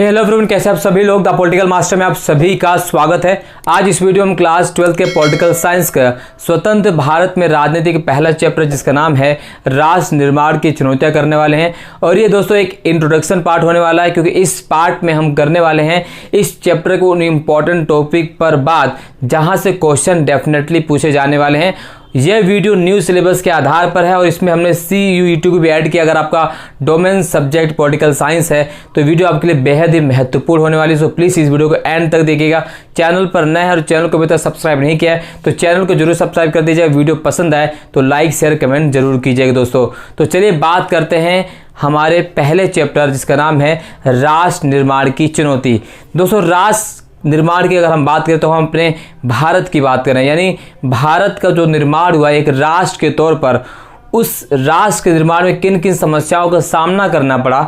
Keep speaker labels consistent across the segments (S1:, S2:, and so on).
S1: Hello everyone, कैसे आप सभी लोग। द पॉलिटिकल मास्टर में आप सभी का स्वागत है। आज इस वीडियो में क्लास 12 के पॉलिटिकल साइंस का स्वतंत्र भारत में राजनीति का पहला चैप्टर जिसका नाम है राष्ट्र निर्माण की चुनौतियां करने वाले हैं। और ये दोस्तों एक इंट्रोडक्शन पार्ट होने वाला है, क्योंकि इस पार्ट में हम करने वाले हैं इस चैप्टर को उन इम्पोर्टेंट टॉपिक पर बात जहां से क्वेश्चन डेफिनेटली पूछे जाने वाले हैं। यह वीडियो न्यू सिलेबस के आधार पर है और इसमें हमने CUET को भी ऐड किया। अगर आपका डोमेन सब्जेक्ट पॉलिटिकल साइंस है तो वीडियो आपके लिए बेहद ही महत्वपूर्ण होने वाली है। सो प्लीज़ इस वीडियो को एंड तक देखिएगा। चैनल पर नए हैं और चैनल को अभी तक सब्सक्राइब नहीं किया है तो चैनल को जरूर सब्सक्राइब कर दीजिएगा। वीडियो पसंद आए तो लाइक शेयर कमेंट जरूर कीजिएगा दोस्तों। तो चलिए बात करते हैं हमारे पहले चैप्टर जिसका नाम है राष्ट्र निर्माण की चुनौती। दोस्तों राष्ट्र निर्माण की अगर हम बात करें तो हम अपने भारत की बात करें, यानी भारत का जो निर्माण हुआ एक राष्ट्र के तौर पर, उस राष्ट्र के निर्माण में किन किन समस्याओं का सामना करना पड़ा।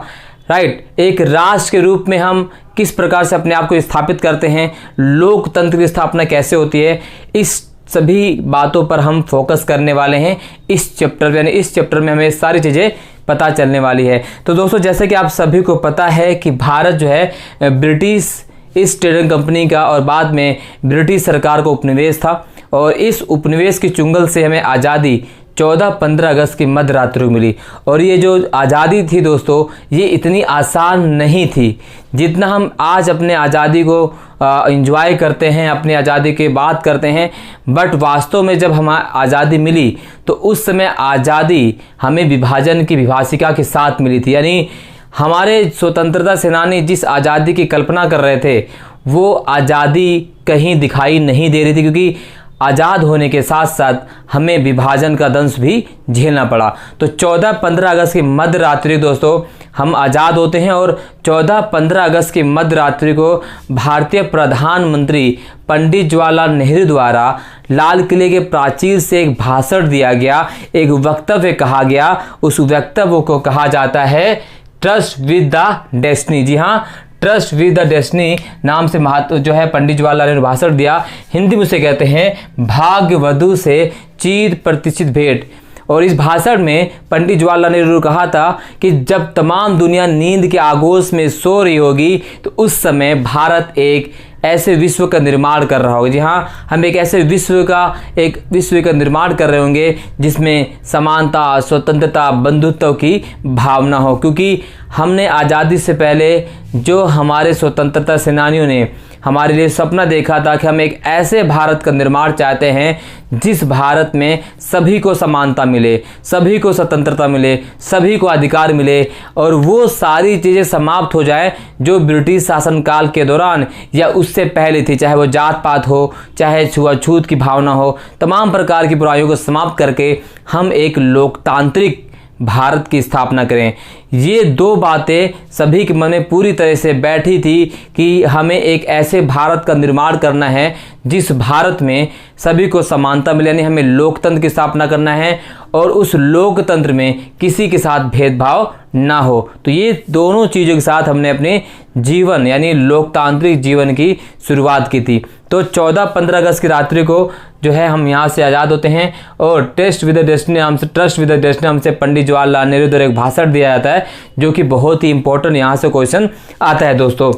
S1: राइट, एक राष्ट्र के रूप में हम किस प्रकार से अपने आप को स्थापित करते हैं, लोकतंत्र की स्थापना कैसे होती है, इस सभी बातों पर हम फोकस करने वाले हैं इस चैप्टर, यानी इस चैप्टर में हमें सारी चीज़ें पता चलने वाली है। तो दोस्तों जैसे कि आप सभी को पता है कि भारत जो है ब्रिटिश ईस्ट ट्रेडिंग कंपनी का और बाद में ब्रिटिश सरकार का उपनिवेश था, और इस उपनिवेश की चुंगल से हमें आज़ादी 14-15 अगस्त की मध्य रात्रि को मिली। और ये जो आज़ादी थी दोस्तों ये इतनी आसान नहीं थी जितना हम आज अपने आज़ादी को एंजॉय करते हैं, अपनी आज़ादी की बात करते हैं। बट वास्तव में जब हमें आज़ादी मिली तो उस समय आज़ादी हमें विभाजन की विभाषिका के साथ मिली थी। यानी हमारे स्वतंत्रता सेनानी जिस आज़ादी की कल्पना कर रहे थे वो आज़ादी कहीं दिखाई नहीं दे रही थी, क्योंकि आज़ाद होने के साथ साथ हमें विभाजन का दंश भी झेलना पड़ा। तो 14-15 अगस्त की मध्य रात्रि दोस्तों हम आज़ाद होते हैं, और 14-15 अगस्त की मध्य रात्रि को भारतीय प्रधानमंत्री पंडित जवाहरलाल नेहरू द्वारा लाल किले के प्राचीर से एक भाषण दिया गया, एक वक्तव्य कहा गया। उस वक्तव्य को कहा जाता है ट्रस्ट विद द डेस्टिनी। जी हाँ, ट्रस्ट विद द डेस्टिनी नाम से जो है पंडित जवाहरलाल नेहरू ने भाषण दिया। हिंदी में उसे कहते हैं भाग्य वधु से चिर प्रतिष्ठित भेंट। और इस भाषण में पंडित जवाहरलाल नेहरू ने कहा था कि जब तमाम दुनिया नींद के आगोश में सो रही होगी तो उस समय भारत एक ऐसे विश्व का निर्माण कर रहा होगा। जी हाँ, हम एक ऐसे विश्व का निर्माण कर रहे होंगे जिसमें समानता, स्वतंत्रता, बंधुत्व की भावना हो। क्योंकि हमने आज़ादी से पहले जो हमारे स्वतंत्रता सेनानियों ने हमारे लिए सपना देखा था कि हम एक ऐसे भारत का निर्माण चाहते हैं जिस भारत में सभी को समानता मिले, सभी को स्वतंत्रता मिले, सभी को अधिकार मिले, और वो सारी चीज़ें समाप्त हो जाए जो ब्रिटिश शासनकाल के दौरान या उससे पहले थी, चाहे वो जात पात हो, चाहे छुआछूत की भावना हो, तमाम प्रकार की बुराइयों को समाप्त करके हम एक लोकतांत्रिक भारत की स्थापना करें। ये दो बातें सभी के मन में पूरी तरह से बैठी थी कि हमें एक ऐसे भारत का निर्माण करना है जिस भारत में सभी को समानता मिले, यानी हमें लोकतंत्र की स्थापना करना है और उस लोकतंत्र में किसी के साथ भेदभाव ना हो। तो ये दोनों चीज़ों के साथ हमने अपने जीवन यानी लोकतांत्रिक जीवन की शुरुआत की थी। तो 14-15 अगस्त की रात्रि को जो है हम यहाँ से आज़ाद होते हैं, और ट्रस्ट विद द डेस्टिनी हमसे पंडित जवाहरलाल नेहरू द्वारा एक भाषण दिया जाता है जो कि बहुत ही इंपॉर्टेंट यहाँ से क्वेश्चन आता है दोस्तों।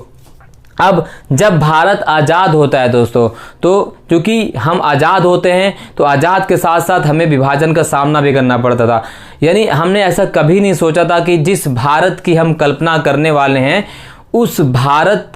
S1: अब जब भारत आज़ाद होता है दोस्तों, तो क्योंकि हम आज़ाद होते हैं तो आज़ाद के साथ साथ हमें विभाजन का सामना भी करना पड़ता था। यानी हमने ऐसा कभी नहीं सोचा था कि जिस भारत की हम कल्पना करने वाले हैं उस भारत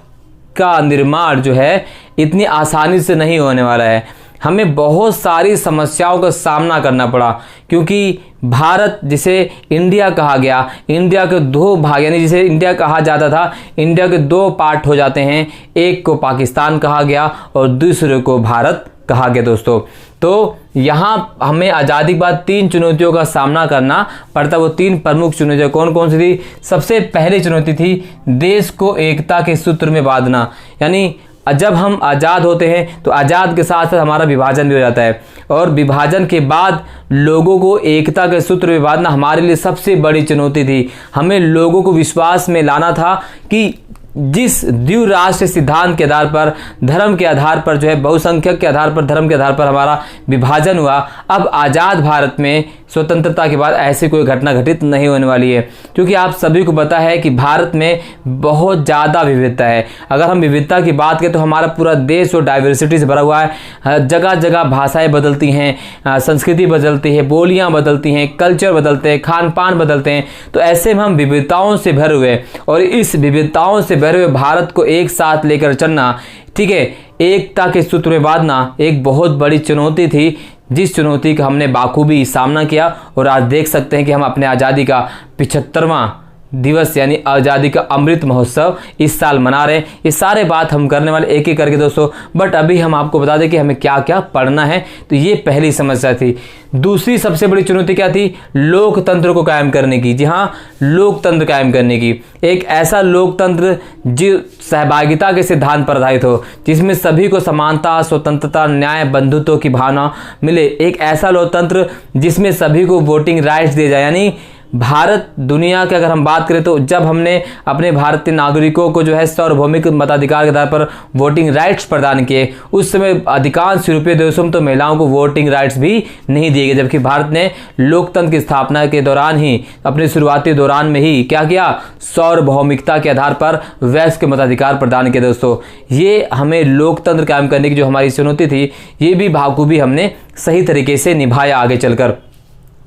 S1: का निर्माण जो है इतनी आसानी से नहीं होने वाला है। हमें बहुत सारी समस्याओं का सामना करना पड़ा, क्योंकि भारत जिसे इंडिया कहा गया, इंडिया के दो भाग, यानी जिसे इंडिया कहा जाता था, इंडिया के दो पार्ट हो जाते हैं। एक को पाकिस्तान कहा गया और दूसरे को भारत कहा गया दोस्तों। तो यहाँ हमें आज़ादी के बाद 3 चुनौतियों का सामना करना पड़ता। वो 3 प्रमुख चुनौतियाँ कौन कौन सी थी? सबसे पहली चुनौती थी देश को एकता के सूत्र में बांधना। यानी जब हम आज़ाद होते हैं तो आज़ाद के साथ साथ हमारा विभाजन भी हो जाता है, और विभाजन के बाद लोगों को एकता के सूत्र में बांधना हमारे लिए सबसे बड़ी चुनौती थी। हमें लोगों को विश्वास में लाना था कि जिस द्विराष्ट्र सिद्धांत के आधार पर, धर्म के आधार पर जो है, बहुसंख्यक के आधार पर, धर्म के आधार पर हमारा विभाजन हुआ, अब आज़ाद भारत में स्वतंत्रता के बाद ऐसी कोई घटना घटित नहीं होने वाली है, क्योंकि आप सभी को पता है कि भारत में बहुत ज़्यादा विविधता है। अगर हम विविधता की बात करें तो हमारा पूरा देश जो डाइवर्सिटी से भरा हुआ है, जगह जगह भाषाएं बदलती हैं, संस्कृति बदलती है, बोलियां बदलती हैं, कल्चर बदलते हैं, खान पान बदलते हैं। तो ऐसे में हम विविधताओं से भरे हुए, और इस विविधताओं से भरे हुए भारत को एक साथ लेकर चलना, ठीक है, एकता के सूत्र में बांधना एक बहुत बड़ी चुनौती थी, जिस चुनौती का हमने बाखूबी सामना किया। और आज देख सकते हैं कि हम अपने आज़ादी का 75वां दिवस यानी आज़ादी का अमृत महोत्सव इस साल मना रहे हैं। ये सारे बात हम करने वाले एक एक करके दोस्तों, बट अभी हम आपको बता दें कि हमें क्या क्या पढ़ना है। तो ये पहली समस्या थी। दूसरी सबसे बड़ी चुनौती क्या थी? लोकतंत्र को कायम करने की। जी हाँ, लोकतंत्र कायम करने की। एक ऐसा लोकतंत्र जो सहभागिता के सिद्धांत पर आधारित हो, जिसमें सभी को समानता, स्वतंत्रता, न्याय, बंधुत्व की भावना मिले। एक ऐसा लोकतंत्र जिसमें सभी को वोटिंग राइट्स दिए जाए। यानी भारत दुनिया के अगर हम बात करें तो जब हमने अपने भारतीय नागरिकों को जो है सार्वभौमिक मताधिकार के आधार पर वोटिंग राइट्स प्रदान किए, उस समय अधिकांश यूरोपीय देशों में तो महिलाओं को वोटिंग राइट्स भी नहीं दिए गए, जबकि भारत ने लोकतंत्र की स्थापना के दौरान ही, अपने शुरुआती दौरान में ही क्या किया? सार्वभौमिकता के आधार पर वयस्क मताधिकार प्रदान किए। दोस्तों, ये हमें लोकतंत्र कायम करने की जो हमारी चुनौती थी, ये भी बाखूबी हमने सही तरीके से निभाया आगे चलकर।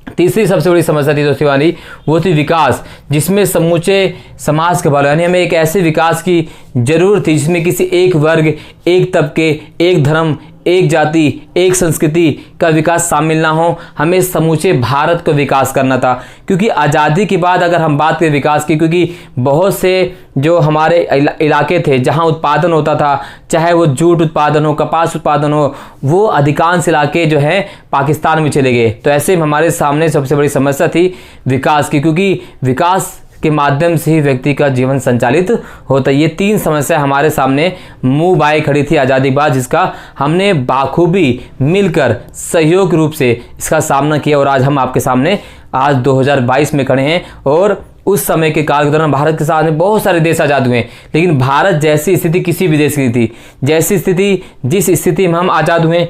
S1: तीसरी सबसे बड़ी समस्या थी दोस्तों वाली, वो थी विकास, जिसमें समूचे समाज का भला। यानी हमें एक ऐसे विकास की जरूरत थी जिसमें किसी एक वर्ग, एक तबके, एक धर्म, एक जाति, एक संस्कृति का विकास शामिल ना हो। हमें समूचे भारत को विकास करना था, क्योंकि आज़ादी के बाद अगर हम बात करें विकास की, क्योंकि बहुत से जो हमारे इलाके थे जहां उत्पादन होता था, चाहे वो जूट उत्पादन हो, कपास उत्पादन हो, वो अधिकांश इलाके जो हैं पाकिस्तान में चले गए। तो ऐसे में हमारे सामने सबसे बड़ी समस्या थी विकास की, क्योंकि विकास के माध्यम से ही व्यक्ति का जीवन संचालित होता है। ये तीन समस्या हमारे सामने मुंह बाए खड़ी थी आज़ादी के बाद, जिसका हमने बाखूबी मिलकर सहयोग रूप से इसका सामना किया। और आज हम आपके सामने आज 2022 में खड़े हैं, और उस समय के काल के दौरान भारत के साथ में बहुत सारे देश आज़ाद हुए, लेकिन भारत जैसी स्थिति किसी भी देश की थी। जैसी स्थिति, जिस स्थिति में हम आज़ाद हुए,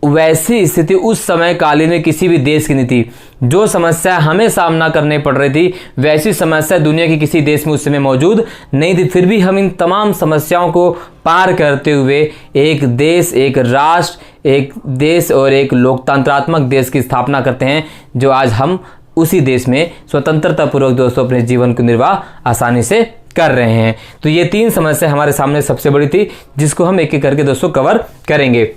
S1: वैसी स्थिति उस समय कालीन में किसी भी देश की नहीं थी। जो समस्या हमें सामना करने पड़ रही थी, वैसी समस्या दुनिया के किसी देश में उस समय मौजूद नहीं थी। फिर भी हम इन तमाम समस्याओं को पार करते हुए एक देश, एक राष्ट्र, एक देश और एक लोकतंत्रात्मक देश की स्थापना करते हैं, जो आज हम उसी देश में स्वतंत्रता पूर्वक दोस्तों अपने जीवन को निर्वाह आसानी से कर रहे हैं। तो ये तीन समस्या हमारे सामने सबसे बड़ी थी, जिसको हम एक एक करके दोस्तों कवर करेंगे।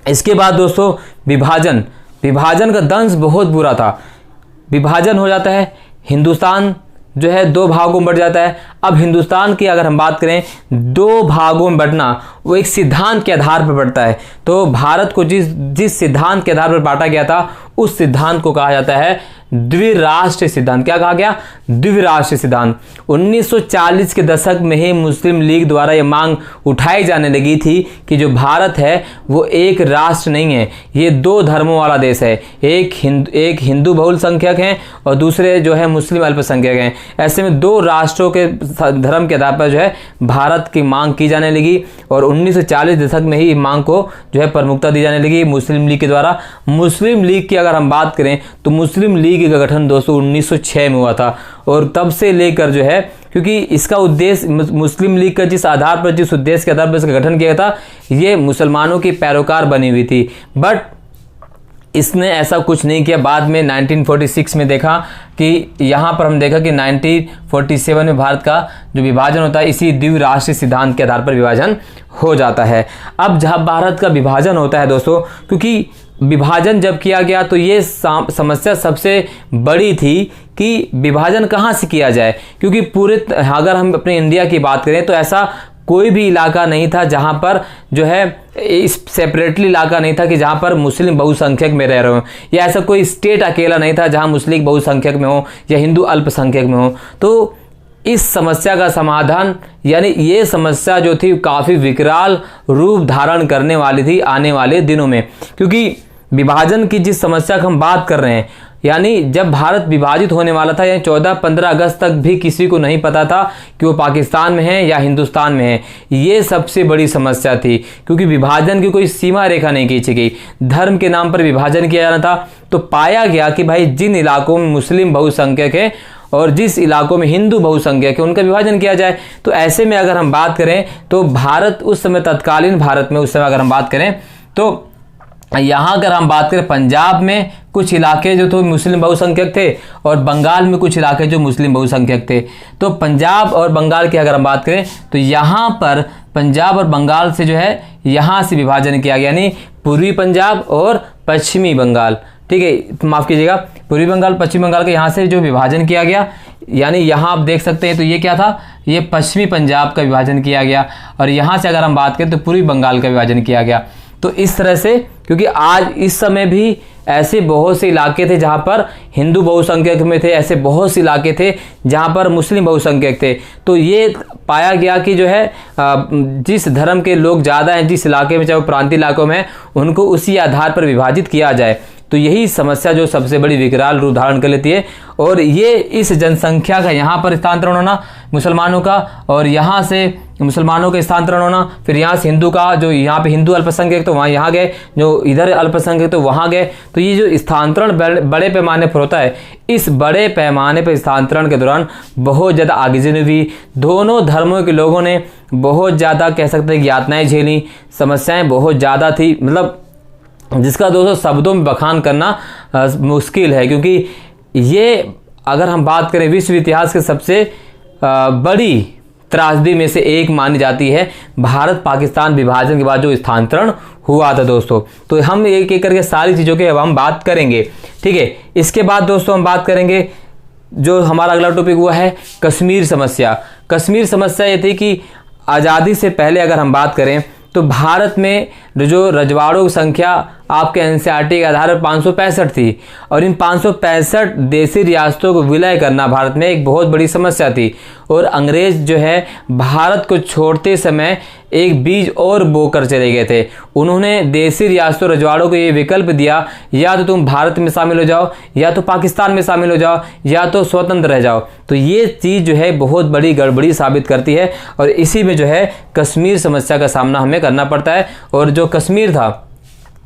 S1: इसके बाद दोस्तों विभाजन का दंश बहुत बुरा था। विभाजन हो जाता है, हिंदुस्तान जो है दो भागों में बढ़ जाता है। अब हिंदुस्तान की अगर हम बात करें, दो भागों में बढ़ना वो एक सिद्धांत के आधार पर बढ़ता है। तो भारत को जिस सिद्धांत के आधार पर बांटा गया था, उस सिद्धांत को कहा जाता है द्विराष्ट्र सिद्धांत। क्या कहा गया? द्विराष्ट्र सिद्धांत। 1940 के दशक में ही मुस्लिम लीग द्वारा यह मांग उठाई जाने लगी थी कि जो भारत है वो एक राष्ट्र नहीं है, ये दो धर्मों वाला देश है। एक हिंदू बहुल संख्यक हैं और दूसरे जो है मुस्लिम अल्पसंख्यक हैं। ऐसे में दो राष्ट्रों के धर्म के आधार पर जो है भारत की मांग की जाने लगी, और 1940 दशक में ही मांग को जो है प्रमुखता दी जाने लगी मुस्लिम लीग के द्वारा। मुस्लिम लीग की अगर हम बात करें तो मुस्लिम लीग का गठन दोस्तों 1906 में हुआ था, और तब से लेकर जो है, क्योंकि इसका उद्देश्य मुस्लिम लीग का जिस उद्देश्य के आधार पर इसका गठन किया था, ये मुसलमानों की पैरोकार बनी हुई थी। बट इसने ऐसा कुछ नहीं किया। बाद में 1946 में देखा कि यहाँ पर हम देखा कि 1947 में भारत का जो विभाजन होता है, इसी द्विराष्ट्रीय सिद्धांत के आधार पर विभाजन हो जाता है। अब जब भारत का विभाजन होता है दोस्तों, क्योंकि विभाजन जब किया गया तो ये समस्या सबसे बड़ी थी कि विभाजन कहाँ से किया जाए, क्योंकि पूरे, अगर हम अपने इंडिया की बात करें तो ऐसा कोई भी इलाका नहीं था जहां पर जो है इस सेपरेटली इलाका नहीं था कि जहां पर मुस्लिम बहुसंख्यक में रह रहे हो, या ऐसा कोई स्टेट अकेला नहीं था जहां मुस्लिम बहुसंख्यक में हो या हिंदू अल्पसंख्यक में हो। तो इस समस्या का समाधान, यानी ये समस्या जो थी काफ़ी विकराल रूप धारण करने वाली थी आने वाले दिनों में, क्योंकि विभाजन की जिस समस्या की हम बात कर रहे हैं, यानी जब भारत विभाजित होने वाला था, यानी 14-15 अगस्त तक भी किसी को नहीं पता था कि वो पाकिस्तान में है या हिंदुस्तान में है। ये सबसे बड़ी समस्या थी, क्योंकि विभाजन की कोई सीमा रेखा नहीं खींची गई, धर्म के नाम पर विभाजन किया जाना था। तो पाया गया कि भाई जिन इलाकों में मुस्लिम बहुसंख्यक है और जिस इलाकों में हिंदू बहुसंख्यक है उनका विभाजन किया जाए। तो ऐसे में अगर हम बात करें तो भारत उस समय, तत्कालीन भारत में उस समय अगर हम बात करें तो यहाँ अगर हम बात करें, पंजाब में कुछ इलाके जो तो मुस्लिम बहुसंख्यक थे और बंगाल में कुछ इलाके जो मुस्लिम बहुसंख्यक थे। तो पंजाब और बंगाल की अगर हम बात करें तो यहाँ पर पंजाब और बंगाल से जो है यहाँ से विभाजन किया गया, यानी पूर्वी पंजाब और पश्चिमी बंगाल, ठीक है, माफ़ कीजिएगा, पूर्वी बंगाल पश्चिमी बंगाल के यहाँ से जो विभाजन किया गया, यानी यहाँ आप देख सकते हैं। तो ये क्या था, ये पश्चिमी पंजाब का विभाजन किया गया और यहाँ से अगर हम बात करें तो पूर्वी बंगाल का विभाजन किया गया। तो इस तरह से, क्योंकि आज इस समय भी ऐसे बहुत से इलाके थे जहाँ पर हिंदू बहुसंख्यक में थे, ऐसे बहुत से इलाके थे जहाँ पर मुस्लिम बहुसंख्यक थे। तो ये पाया गया कि जो है जिस धर्म के लोग ज़्यादा हैं जिस इलाके में, चाहे वो प्रांतीय इलाकों में, उनको उसी आधार पर विभाजित किया जाए। तो यही समस्या जो सबसे बड़ी विकराल रूप धारण कर लेती है। और ये इस जनसंख्या का यहाँ पर स्थानांतरण होना मुसलमानों का, और यहाँ से मुसलमानों का स्थानांतरण होना, फिर यहाँ से हिंदू का, जो यहाँ पे हिंदू अल्पसंख्यक तो वहाँ यहाँ गए, जो इधर अल्पसंख्यक तो वहाँ गए। तो ये जो स्थानांतरण बड़े पैमाने पर होता है, इस बड़े पैमाने पर स्थानांतरण के दौरान बहुत ज़्यादा आगजनी हुई। दोनों धर्मों के लोगों ने बहुत ज़्यादा, कह सकते हैं, यातनाएँ झेली, समस्याएँ बहुत ज़्यादा थी, मतलब जिसका दोस्तों शब्दों में बखान करना मुश्किल है। क्योंकि ये अगर हम बात करें विश्व इतिहास के सबसे बड़ी त्रासदी में से एक मानी जाती है, भारत पाकिस्तान विभाजन के बाद जो स्थानांतरण हुआ था दोस्तों। तो हम एक एक करके सारी चीज़ों के अब हम बात करेंगे, ठीक है। इसके बाद दोस्तों हम बात करेंगे, जो हमारा अगला टॉपिक हुआ है कश्मीर समस्या। कश्मीर समस्या ये थी कि आज़ादी से पहले अगर हम बात करें तो भारत में जो रजवाड़ों की संख्या आपके एनसीईआरटी के आधार पर 565 थी, और इन 565 देसी रियासतों को विलय करना भारत में एक बहुत बड़ी समस्या थी। और अंग्रेज जो है भारत को छोड़ते समय एक बीज और बोकर चले गए थे। उन्होंने देसी रियासतों रजवाड़ों को ये विकल्प दिया, या तो तुम भारत में शामिल हो जाओ, या तो पाकिस्तान में शामिल हो जाओ, या तो स्वतंत्र रह जाओ। तो ये चीज़ जो है बहुत बड़ी गड़बड़ी साबित करती है, और इसी में जो है कश्मीर समस्या का सामना हमें करना पड़ता है। और जो कश्मीर था,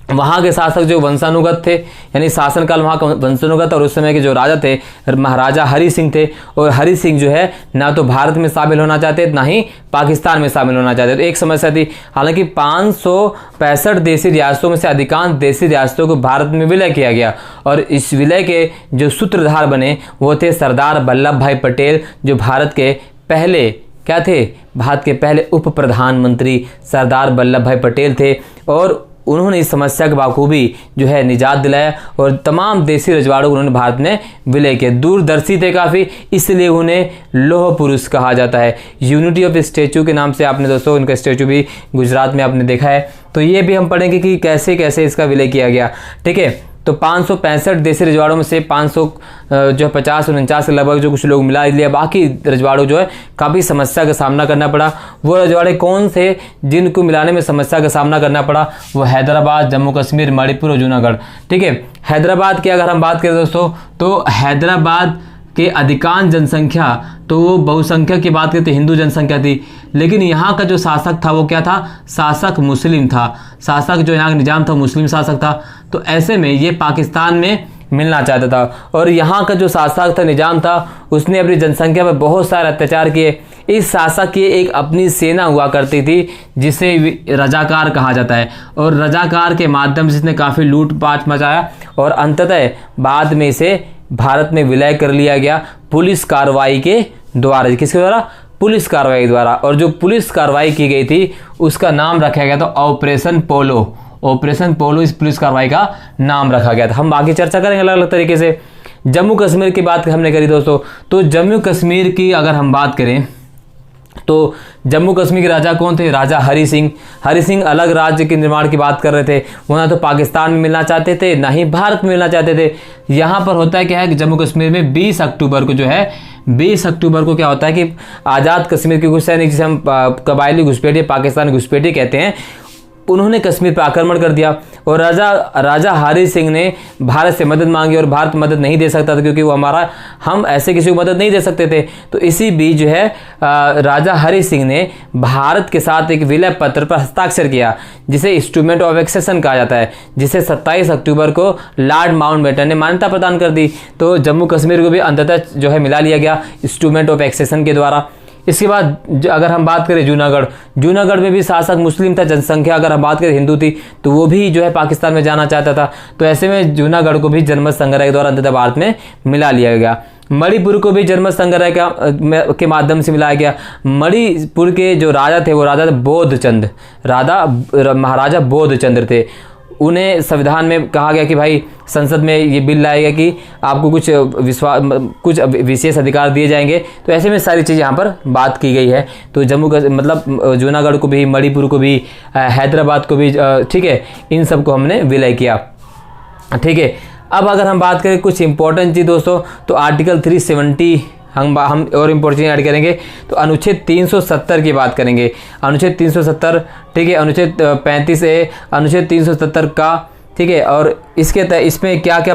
S1: वहाँ के शासक जो वंशानुगत थे, यानी शासनकाल वहाँ का वंशानुगत, और उस समय के जो राजा थे महाराजा हरि सिंह थे। और हरि सिंह जो है ना तो भारत में शामिल होना चाहते, ना ही पाकिस्तान में शामिल होना चाहते। तो एक समस्या थी। हालांकि 565 देसी रियासतों में से अधिकांश देसी रियासतों को भारत में विलय किया गया, और इस विलय के जो सूत्रधार बने वो थे सरदार वल्लभ भाई पटेल, जो भारत के पहले क्या थे, भारत के पहले उप प्रधानमंत्री सरदार वल्लभ भाई पटेल थे। और उन्होंने इस समस्या के बाखूबी जो है निजात दिलाया, और तमाम देसी रजवाड़ों को उन्होंने भारत में विलय किया। दूरदर्शी थे काफ़ी, इसलिए उन्हें लौह पुरुष कहा जाता है। यूनिटी ऑफ स्टैचू के नाम से आपने दोस्तों उनका स्टैचू भी गुजरात में आपने देखा है। तो ये भी हम पढ़ेंगे कि कैसे कैसे इसका विलय किया गया, ठीक है। तो 565 देसी रजवाड़ों में से 500 जो 50-49 के लगभग जो कुछ लोग मिला लिया, बाकी रजवाड़ों जो है काफ़ी समस्या का सामना करना पड़ा। वो रजवाड़े कौन थे जिनको मिलाने में समस्या का सामना करना पड़ा? वो हैदराबाद, जम्मू कश्मीर, मणिपुर और जूनागढ़, ठीक है। हैदराबाद की अगर हम बात करें दोस्तों, तो हैदराबाद के अधिकांश जनसंख्या, तो वो बहुसंख्यक की बात करें तो हिंदू जनसंख्या थी, लेकिन यहाँ का जो शासक था वो क्या था, शासक मुस्लिम था। शासक जो यहाँ का निजाम था मुस्लिम शासक था। तो ऐसे में ये पाकिस्तान में मिलना चाहता था, और यहाँ का जो शासक था, निजाम था, उसने अपनी जनसंख्या पर बहुत सारे अत्याचार किए। इस शासक की एक अपनी सेना हुआ करती थी जिसे रजाकार कहा जाता है, और रजाकार के माध्यम से इसने काफ़ी लूटपाट मचाया, और अंततः बाद में इसे भारत में विलय कर लिया गया पुलिस कार्रवाई के द्वारा। किसके द्वारा? पुलिस कार्रवाई द्वारा। और जो पुलिस कार्रवाई की गई थी उसका नाम रखा गया था ऑपरेशन पोलो। ऑपरेशन पोलो इस पुलिस कार्रवाई का नाम रखा गया था। हम बाकी चर्चा करेंगे अलग अलग तरीके से। जम्मू कश्मीर की बात हमने करी दोस्तों, तो जम्मू कश्मीर की अगर हम बात करें तो जम्मू कश्मीर के राजा कौन थे? राजा हरि सिंह। हरि सिंह अलग राज्य के निर्माण की बात कर रहे थे। वो ना तो पाकिस्तान में मिलना चाहते थे, ना ही भारत में मिलना चाहते थे। यहाँ पर होता है क्या है कि जम्मू कश्मीर में 20 अक्टूबर को जो है, 20 अक्टूबर को क्या होता है कि आज़ाद कश्मीर के कुछ सैनिक, जिसे हम कबायली घुसपैठी, पाकिस्तान घुसपैठी कहते हैं, उन्होंने कश्मीर पर आक्रमण कर दिया और राजा हरि सिंह ने भारत से मदद मांगी और भारत मदद नहीं दे सकता था क्योंकि वो हम ऐसे किसी को मदद नहीं दे सकते थे। तो इसी बीच जो है राजा हरि सिंह ने भारत के साथ एक विलय पत्र पर हस्ताक्षर किया जिसे इंस्ट्रूमेंट ऑफ एक्सेशन कहा जाता है, जिसे 27 अक्टूबर को लॉर्ड माउंटबेटन ने मान्यता प्रदान कर दी। तो जम्मू कश्मीर को भी अंततः जो है मिला लिया गया इंस्ट्रूमेंट ऑफ एक्सेशन के द्वारा। इसके बाद अगर हम बात करें जूनागढ़ में भी शासक मुस्लिम था, जनसंख्या अगर हम बात करें हिंदू थी, तो वो भी जो है पाकिस्तान में जाना चाहता था। तो ऐसे में जूनागढ़ को भी जनमत संग्रह के द्वारा अंततः भारत में मिला लिया गया। मणिपुर को भी जनमत संग्रह के माध्यम से मिलाया गया। मणिपुर के जो राजा थे वो महाराजा बोधचंद्र थे। उन्हें संविधान में कहा गया कि भाई संसद में ये बिल लाया गया कि आपको कुछ विशेष अधिकार दिए जाएंगे। तो ऐसे में सारी चीज़ यहाँ पर बात की गई है। तो जूनागढ़ को भी, मणिपुर को भी, हैदराबाद को भी, ठीक है, इन सब को हमने विलय किया। ठीक है, अब अगर हम बात करें कुछ इंपॉर्टेंट चीज़ दोस्तों, तो आर्टिकल 370 हम और इम्पोर्टेंट ऐड करेंगे। तो अनुच्छेद 370 की बात करेंगे। अनुच्छेद 370, ठीक है, अनुच्छेद 35A, अनुच्छेद 370 का, ठीक है, और इसमें क्या क्या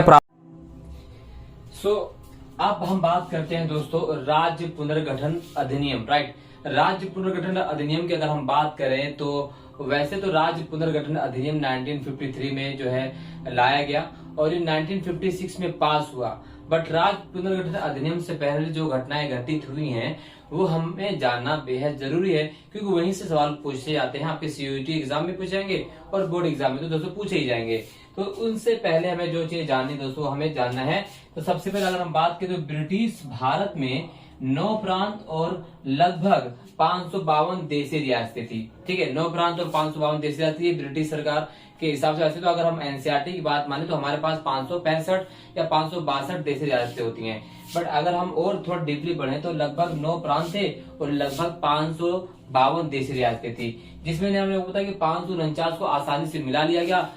S1: अब हम बात करते हैं दोस्तों राज्य पुनर्गठन अधिनियम, राइट। राज्य पुनर्गठन अधिनियम की अगर हम बात करें तो वैसे तो राज्य पुनर्गठन अधिनियम 1953 में जो है लाया गया और ये 1956 में पास हुआ। बट राज्य पुनर्गठन अधिनियम से पहले जो घटनाएं घटित हुई हैं वो हमें जानना बेहद जरूरी है, क्योंकि वहीं से सवाल पूछे जाते हैं। आपके CUET एग्जाम में पूछे जाएंगे और बोर्ड एग्जाम में तो दोस्तों पूछे ही जाएंगे। तो उनसे पहले हमें जो चीज जाननी दोस्तों हमें जानना है। तो सबसे पहले अगर हम बात करें तो ब्रिटिश भारत में 9 प्रांत और लगभग 552 देशी रियासतें थी। ठीक है, 9 प्रांत और 552 देशी रियासतें ब्रिटिश सरकार के हिसाब से। वैसे तो अगर हम NCERT की बात माने तो हमारे पास 565 या 562 देशी रियासतें होती हैं। बट अगर हम और थोड़ा डीपली बढ़े तो लगभग 9 प्रांत थे और लगभग 552 देशी रियासतें थी, जिसमें हमने बताया कि 549 को आसानी से मिला लिया गया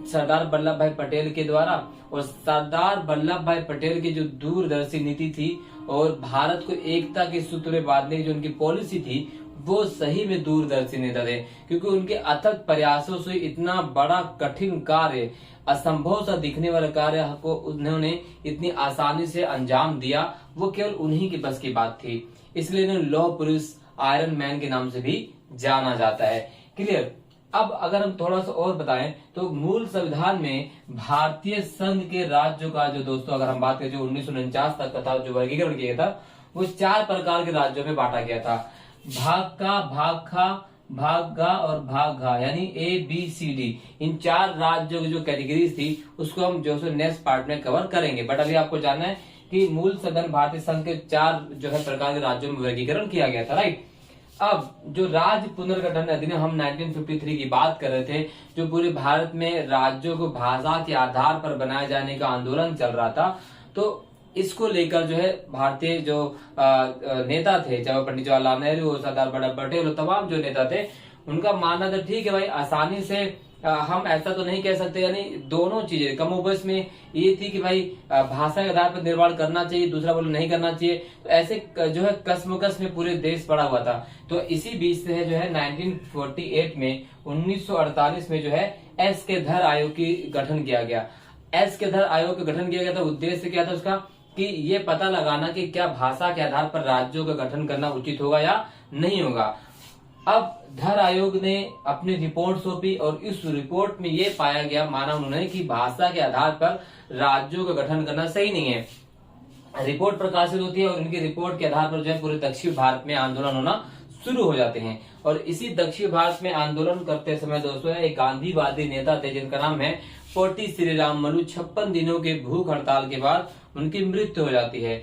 S1: सरदार वल्लभ भाई पटेल के द्वारा। और सरदार वल्लभ भाई पटेल की जो दूरदर्शी नीति थी और भारत को एकता के सूत्र में बांधने की जो उनकी पॉलिसी थी वो सही में दूरदर्शी नेता थे, क्योंकि उनके अथक प्रयासों से इतना बड़ा कठिन कार्य, असंभव सा दिखने वाला कार्य को उन्होंने इतनी आसानी से अंजाम दिया, वो केवल उन्हीं के बस की बात थी। इसलिए इन्हें लौह पुरुष, आयरन मैन के नाम से भी जाना जाता है। क्लियर। अब अगर हम थोड़ा सा और बताएं तो मूल संविधान में भारतीय संघ के राज्यों का जो दोस्तों अगर हम बात करें जो 1949 तक का था, जो वर्गीकरण किया था वो 4 प्रकार के राज्यों में बांटा गया था। भाग का, भाग खा, भाग गा और भाग घा, यानी ABCD। इन 4 राज्यों की जो कैटेगरीज थी उसको हम जो नेक्स्ट पार्ट में कवर करेंगे। बट अभी आपको जानना है कि मूल सदन भारतीय संघ के 4 जो है प्रकार के राज्यों में वर्गीकरण किया गया था, राइट। अब जो राज्य पुनर्गठन अधिनियम हम 1953 की बात कर रहे थे, जो पूरे भारत में राज्यों को भाषा के आधार पर बनाए जाने का आंदोलन चल रहा था, तो इसको लेकर जो है भारतीय जो नेता थे, चाहे वो पंडित जवाहरलाल नेहरू हो, सरदार वल्लभ भाई पटेल हो, तमाम जो नेता थे, उनका मानना था ठीक है भाई आसानी से हम ऐसा तो नहीं कह सकते, यानी दोनों चीजें कमोबेश में ये थी कि भाई भाषा के आधार पर निर्माण करना चाहिए, दूसरा बोलो नहीं करना चाहिए। तो ऐसे जो है कसमकस में पूरे देश पड़ा हुआ था। तो इसी बीच से जो है 1948 में 1948 में जो है एस के धर आयोग की गठन किया गया। एस के धर आयोग का गठन किया गया था। उद्देश्य क्या था उसका कि ये पता लगाना कि क्या भाषा के आधार पर राज्यों का गठन करना उचित होगा या नहीं होगा। अब धर आयोग ने अपनी रिपोर्ट सौंपी और इस रिपोर्ट में ये पाया गया, माना उन्होंने कि भाषा के आधार पर राज्यों का गठन करना सही नहीं है। रिपोर्ट प्रकाशित होती है और इनकी रिपोर्ट के आधार पर जो है पूरे दक्षिण भारत में आंदोलन होना शुरू हो जाते हैं। और इसी दक्षिण भारत में आंदोलन करते समय दोस्तों एक गांधीवादी नेता थे जिनका नाम है पोटी श्री रामलू। 56 दिनों के भूख हड़ताल के बाद उनकी मृत्यु हो जाती है।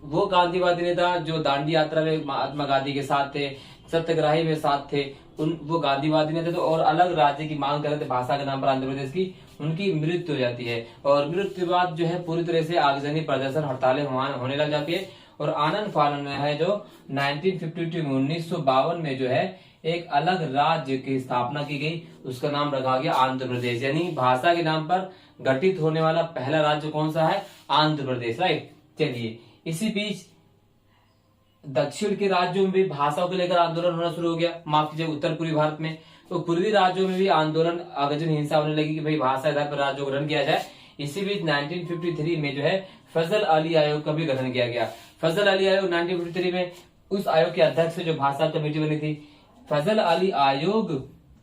S1: वो गांधीवादी नेता जो दांडी यात्रा में महात्मा गांधी के साथ थे, सत्याग्रही में साथ थे, वो गांधीवादी नेता तो और अलग राज्य की मांग कर रहे थे भाषा के नाम पर आंध्र प्रदेश की, उनकी मृत्यु हो जाती है। और मृत्यु के बाद जो है पूरी तरह से आगजनी प्रदर्शन हड़तालें होने लग जाती है। और आनंद फानन है जो 1952 में जो है एक अलग राज्य की स्थापना की गई, उसका नाम रखा गया आंध्र प्रदेश। यानी भाषा के नाम पर गठित होने वाला पहला राज्य कौन सा है? आंध्र प्रदेश, राइट। चलिए, इसी बीच दक्षिण के राज्यों में भी भाषाओं को लेकर आंदोलन होना शुरू हो गया। माफ कीजिए, उत्तर पूर्वी भारत में तो पूर्वी राज्यों में भी आंदोलन, आगजन, हिंसा होने लगी कि भाई भाषा आधार पर राज्यों को गठन किया जाए। इसी बीच 1953 में जो है फजल अली आयोग का भी गठन किया गया। फजल अली आयोग 1953 में, उस आयोग के अध्यक्ष जो भाषा कमेटी बनी थी। फजल अली आयोग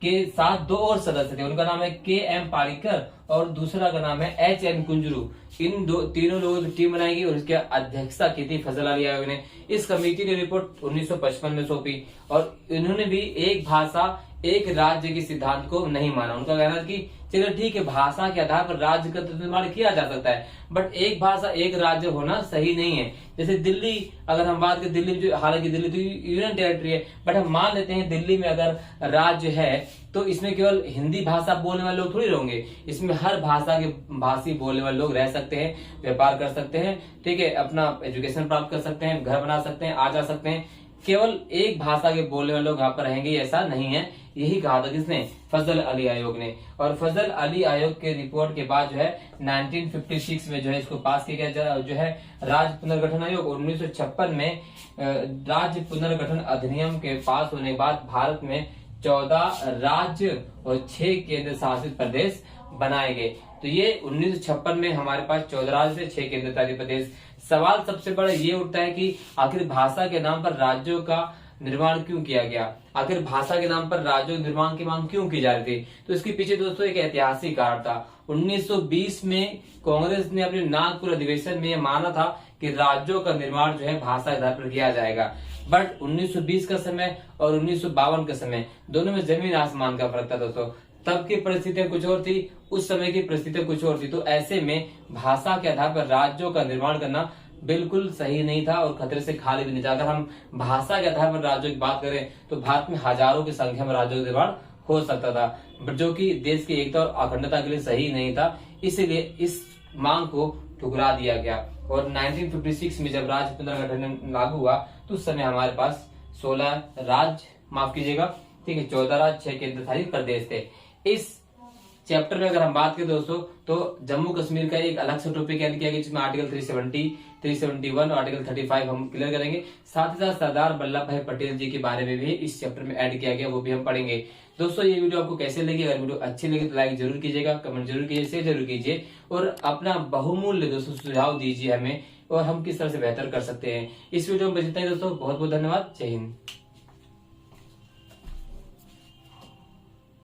S1: के साथ दो और सदस्य थे, उनका नाम है के.एम. पारिकर और दूसरा का नाम है H.N. कुंजरू। इन तीनों लोगों की टीम बनाई गई और इसकी अध्यक्षता की थी फजल अली आयोग ने। इस कमेटी ने रिपोर्ट 1955 में सौंपी और इन्होंने भी एक भाषा एक राज्य के सिद्धांत को नहीं माना। उनका कहना था कि चलो ठीक है, भाषा के आधार पर राज्य का निर्माण किया जा सकता है, बट एक भाषा एक राज्य होना सही नहीं है। जैसे दिल्ली, अगर हम बात करें दिल्ली में, जो हालांकि दिल्ली तो यूनियन टेरिटरी है, बट हम मान लेते हैं दिल्ली में अगर राज्य है तो इसमें केवल हिंदी भाषा बोलने वाले लोग थोड़ी रहेंगे, इसमें हर भाषा के भाषी बोलने वाले लोग रह सकते हैं, व्यापार कर सकते हैं, ठीक है, अपना एजुकेशन प्राप्त कर सकते हैं, घर बना सकते हैं, आ जा सकते हैं। केवल एक भाषा के बोलने वाले लोग यहाँ पर रहेंगे, ऐसा नहीं है। यही कहा था किसने? फजल अली आयोग ने। और फजल अली आयोग के रिपोर्ट के बाद जो है 1956 में जो है इसको पास किया गया, जो है राज्य पुनर्गठन आयोग। 1956 में राज्य पुनर्गठन अधिनियम के पास होने के बाद भारत में 14 राज्य और 6 केंद्र शासित प्रदेश बनाए गए। तो ये 1956 में हमारे पास 14 राज्य से 6 केंद्र शासित प्रदेश। सवाल सबसे बड़ा ये उठता है कि आखिर भाषा के नाम पर राज्यों का निर्माण क्यों किया गया? आखिर भाषा के नाम पर राज्यों निर्माण की मांग क्यों की जा रही थी? तो इसके पीछे दोस्तों एक ऐतिहासिक कारण था। 1920 में कांग्रेस ने अपने नागपुर अधिवेशन में माना था कि राज्यों का निर्माण जो है भाषा के आधार पर किया जाएगा। बट 1920 का समय और 1952 का समय, दोनों में जमीन आसमान का फर्क था दोस्तों। तब की परिस्थितियां कुछ और थी, उस समय की परिस्थितियां कुछ और थी। तो ऐसे में भाषा के आधार पर राज्यों का निर्माण करना बिल्कुल सही नहीं था और खतरे से खाली भी नहीं था। अगर हम भाषा के आधार पर राज्यों की बात करें तो भारत में हजारों की संख्या में राज्यों का निर्माण हो सकता था, बट जो कि देश की एकता और अखंडता के लिए सही नहीं था। इसीलिए इस मांग को ठुकरा दिया गया। और 1956 में जब राज्य पुनर्गठन लागू हुआ तो उस समय हमारे पास 16 राज्य, माफ कीजिएगा, ठीक है, 14 राज्य, 6 केंद्र शासित प्रदेश थे। इस चैप्टर में अगर हम बात करें दोस्तों तो जम्मू कश्मीर का एक अलग सा टॉपिक ऐड किया गया, जिसमें आर्टिकल 370, 371 और आर्टिकल 35 हम क्लियर करेंगे। साथ ही साथ सरदार वल्लभ भाई पटेल जी के बारे में भी इस चैप्टर में ऐड किया गया, वो भी हम पढ़ेंगे। दोस्तों ये वीडियो आपको कैसे लगी? अगर वीडियो अच्छी लगी तो लाइक जरूर कीजिएगा, कमेंट जरूर कीजिए, शेयर जरूर कीजिए और अपना बहुमूल्य दोस्तों सुझाव दीजिए हमें और हम किस तरह से बेहतर कर सकते हैं। इस वीडियो में बस इतना ही दोस्तों, बहुत बहुत धन्यवाद। जय हिंद।